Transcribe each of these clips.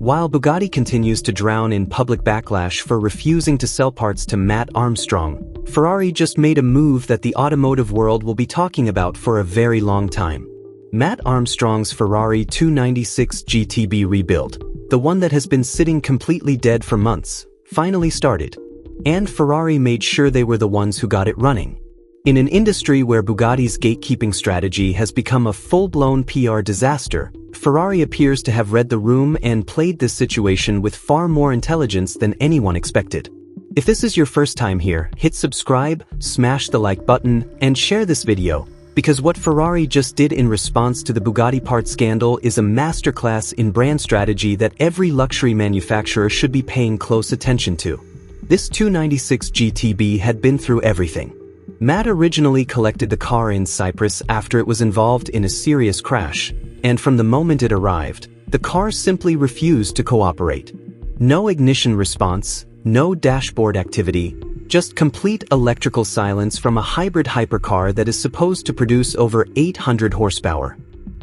While Bugatti continues to drown in public backlash for refusing to sell parts to Matt Armstrong, Ferrari just made a move that the automotive world will be talking about for a very long time. Matt Armstrong's Ferrari 296 GTB rebuild, the one that has been sitting completely dead for months, finally started. And Ferrari made sure they were the ones who got it running. In an industry where Bugatti's gatekeeping strategy has become a full-blown PR disaster, Ferrari appears to have read the room and played this situation with far more intelligence than anyone expected. If this is your first time here, hit subscribe, smash the like button, and share this video, because what Ferrari just did in response to the Bugatti part scandal is a masterclass in brand strategy that every luxury manufacturer should be paying close attention to. This 296 GTB had been through everything. Matt originally collected the car in Cyprus after it was involved in a serious crash, and from the moment it arrived, the car simply refused to cooperate. No ignition response, no dashboard activity, just complete electrical silence from a hybrid hypercar that is supposed to produce over 800 horsepower.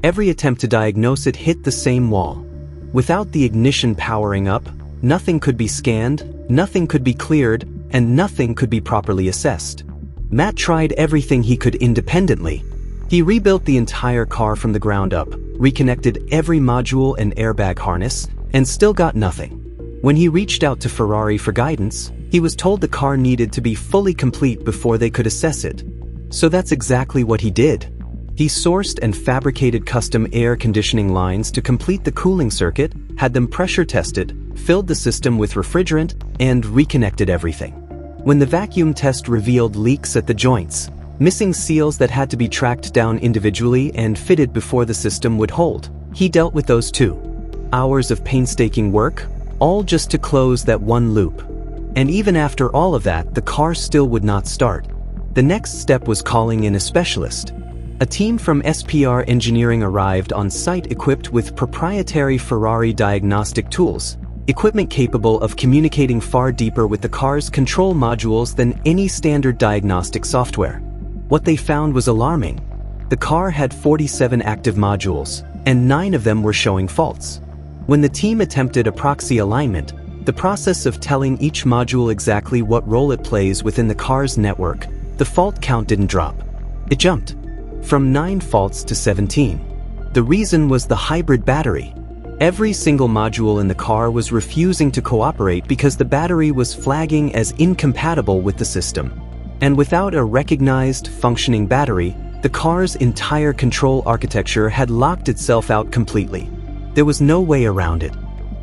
Every attempt to diagnose it hit the same wall. Without the ignition powering up, nothing could be scanned, nothing could be cleared, and nothing could be properly assessed. Matt tried everything he could independently. He rebuilt the entire car from the ground up, reconnected every module and airbag harness, and still got nothing. When he reached out to Ferrari for guidance, he was told the car needed to be fully complete before they could assess it. So that's exactly what he did. He sourced and fabricated custom air conditioning lines to complete the cooling circuit, had them pressure tested, filled the system with refrigerant, and reconnected everything. When the vacuum test revealed leaks at the joints, missing seals that had to be tracked down individually and fitted before the system would hold, he dealt with those too. Hours of painstaking work, all just to close that one loop. And even after all of that, the car still would not start. The next step was calling in a specialist. A team from SPR Engineering arrived on site equipped with proprietary Ferrari diagnostic tools, equipment capable of communicating far deeper with the car's control modules than any standard diagnostic software. What they found was alarming. The car had 47 active modules, and 9 of them were showing faults. When the team attempted a proxy alignment, the process of telling each module exactly what role it plays within the car's network, the fault count didn't drop. It jumped from 9 faults to 17. The reason was the hybrid battery. Every single module in the car was refusing to cooperate because the battery was flagging as incompatible with the system. And without a recognized, functioning battery, the car's entire control architecture had locked itself out completely. There was no way around it.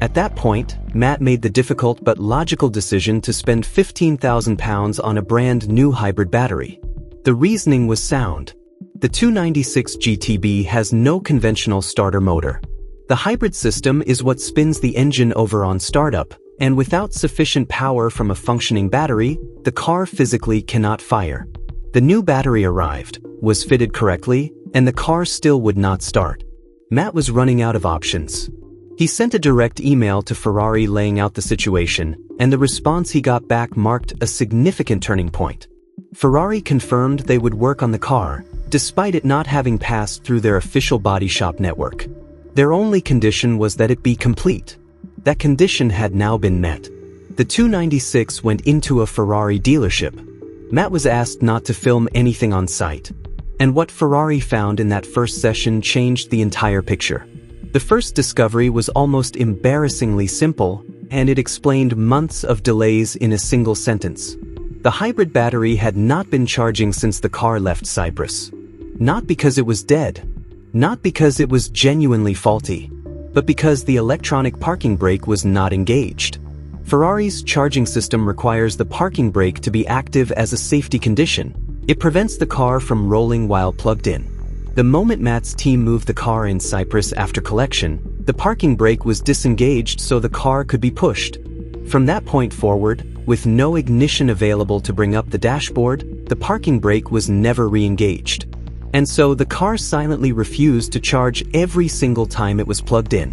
At that point, Matt made the difficult but logical decision to spend £15,000 on a brand new hybrid battery. The reasoning was sound. The 296 GTB has no conventional starter motor. The hybrid system is what spins the engine over on startup, and without sufficient power from a functioning battery, the car physically cannot fire. The new battery arrived, was fitted correctly, and the car still would not start. Matt was running out of options. He sent a direct email to Ferrari laying out the situation, and the response he got back marked a significant turning point. Ferrari confirmed they would work on the car, despite it not having passed through their official body shop network. Their only condition was that it be complete. That condition had now been met. The 296 went into a Ferrari dealership. Matt was asked not to film anything on site. And what Ferrari found in that first session changed the entire picture. The first discovery was almost embarrassingly simple, and it explained months of delays in a single sentence. The hybrid battery had not been charging since the car left Cyprus. Not because it was dead. Not because it was genuinely faulty, but because the electronic parking brake was not engaged. Ferrari's charging system requires the parking brake to be active as a safety condition. It prevents the car from rolling while plugged in. The moment Matt's team moved the car in Cyprus after collection, the parking brake was disengaged so the car could be pushed. From that point forward, with no ignition available to bring up the dashboard, the parking brake was never re-engaged. And so the car silently refused to charge every single time it was plugged in.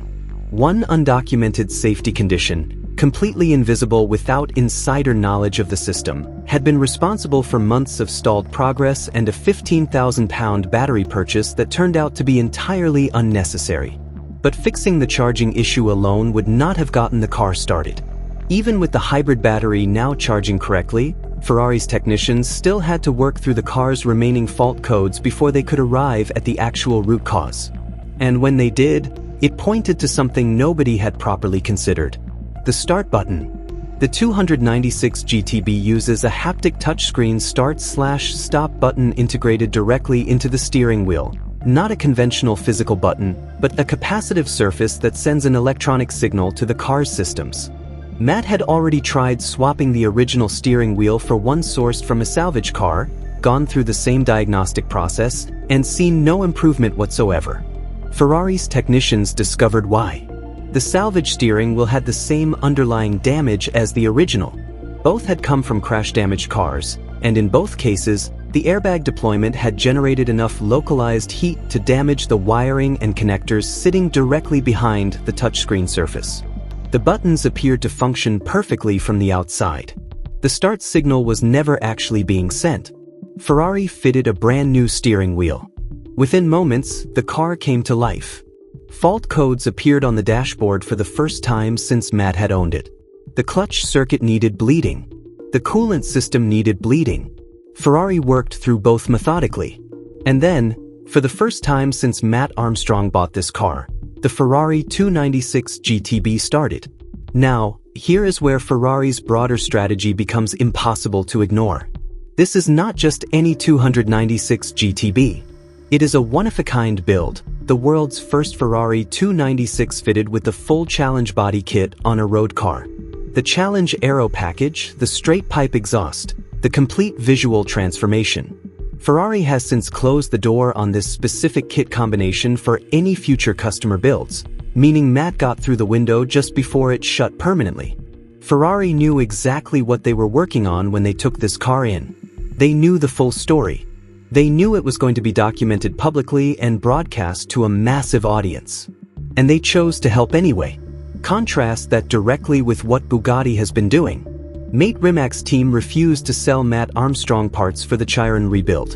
One undocumented safety condition, completely invisible without insider knowledge of the system, had been responsible for months of stalled progress and a £15,000 battery purchase that turned out to be entirely unnecessary. But fixing the charging issue alone would not have gotten the car started. Even with the hybrid battery now charging correctly, Ferrari's technicians still had to work through the car's remaining fault codes before they could arrive at the actual root cause. And when they did, it pointed to something nobody had properly considered: the start button. The 296 GTB uses a haptic touchscreen start/stop button integrated directly into the steering wheel, not a conventional physical button, but a capacitive surface that sends an electronic signal to the car's systems. Matt had already tried swapping the original steering wheel for one sourced from a salvage car, gone through the same diagnostic process, and seen no improvement whatsoever. Ferrari's technicians discovered why. The salvage steering wheel had the same underlying damage as the original. Both had come from crash-damaged cars, and in both cases, the airbag deployment had generated enough localized heat to damage the wiring and connectors sitting directly behind the touchscreen surface. The buttons appeared to function perfectly from the outside. The start signal was never actually being sent. Ferrari fitted a brand new steering wheel. Within moments, the car came to life. Fault codes appeared on the dashboard for the first time since Matt had owned it. The clutch circuit needed bleeding. The coolant system needed bleeding. Ferrari worked through both methodically. And then, for the first time since Matt Armstrong bought this car, the Ferrari 296 GTB started. Now, here is where Ferrari's broader strategy becomes impossible to ignore. This is not just any 296 GTB. It is a one-of-a-kind build, the world's first Ferrari 296 fitted with the full Challenge body kit on a road car. The Challenge Aero package, the straight pipe exhaust, the complete visual transformation. Ferrari has since closed the door on this specific kit combination for any future customer builds, meaning Matt got through the window just before it shut permanently. Ferrari knew exactly what they were working on when they took this car in. They knew the full story. They knew it was going to be documented publicly and broadcast to a massive audience. And they chose to help anyway. Contrast that directly with what Bugatti has been doing. Mate Rimac's team refused to sell Matt Armstrong parts for the Chiron rebuild.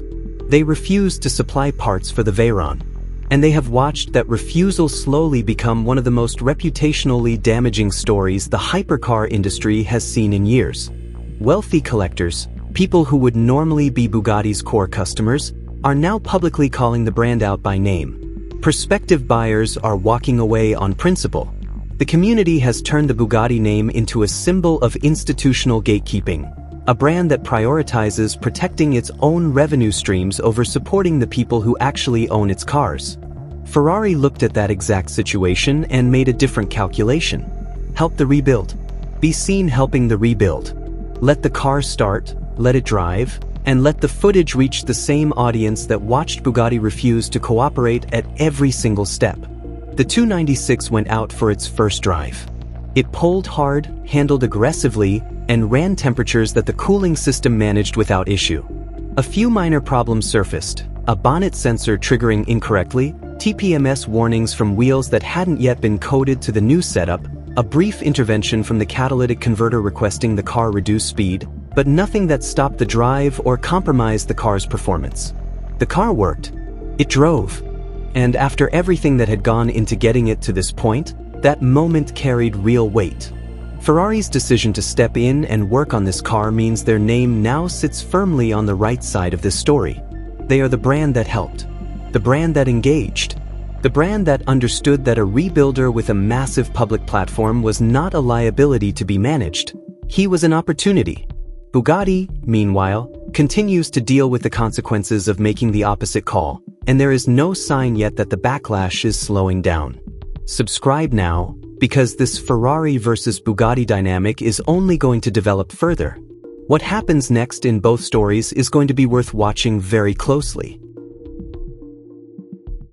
They refused to supply parts for the Veyron. And they have watched that refusal slowly become one of the most reputationally damaging stories the hypercar industry has seen in years. Wealthy collectors, people who would normally be Bugatti's core customers, are now publicly calling the brand out by name. Prospective buyers are walking away on principle. The community has turned the Bugatti name into a symbol of institutional gatekeeping, a brand that prioritizes protecting its own revenue streams over supporting the people who actually own its cars. Ferrari looked at that exact situation and made a different calculation. Help the rebuild. Be seen helping the rebuild. Let the car start, let it drive, and let the footage reach the same audience that watched Bugatti refuse to cooperate at every single step. The 296 went out for its first drive. It pulled hard, handled aggressively, and ran temperatures that the cooling system managed without issue. A few minor problems surfaced: a bonnet sensor triggering incorrectly, TPMS warnings from wheels that hadn't yet been coded to the new setup, a brief intervention from the catalytic converter requesting the car reduce speed, but nothing that stopped the drive or compromised the car's performance. The car worked. It drove. And after everything that had gone into getting it to this point, that moment carried real weight. Ferrari's decision to step in and work on this car means their name now sits firmly on the right side of this story. They are the brand that helped. The brand that engaged. The brand that understood that a rebuilder with a massive public platform was not a liability to be managed. He was an opportunity. Bugatti, meanwhile, continues to deal with the consequences of making the opposite call, and there is no sign yet that the backlash is slowing down. Subscribe now, because this Ferrari versus Bugatti dynamic is only going to develop further. What happens next in both stories is going to be worth watching very closely.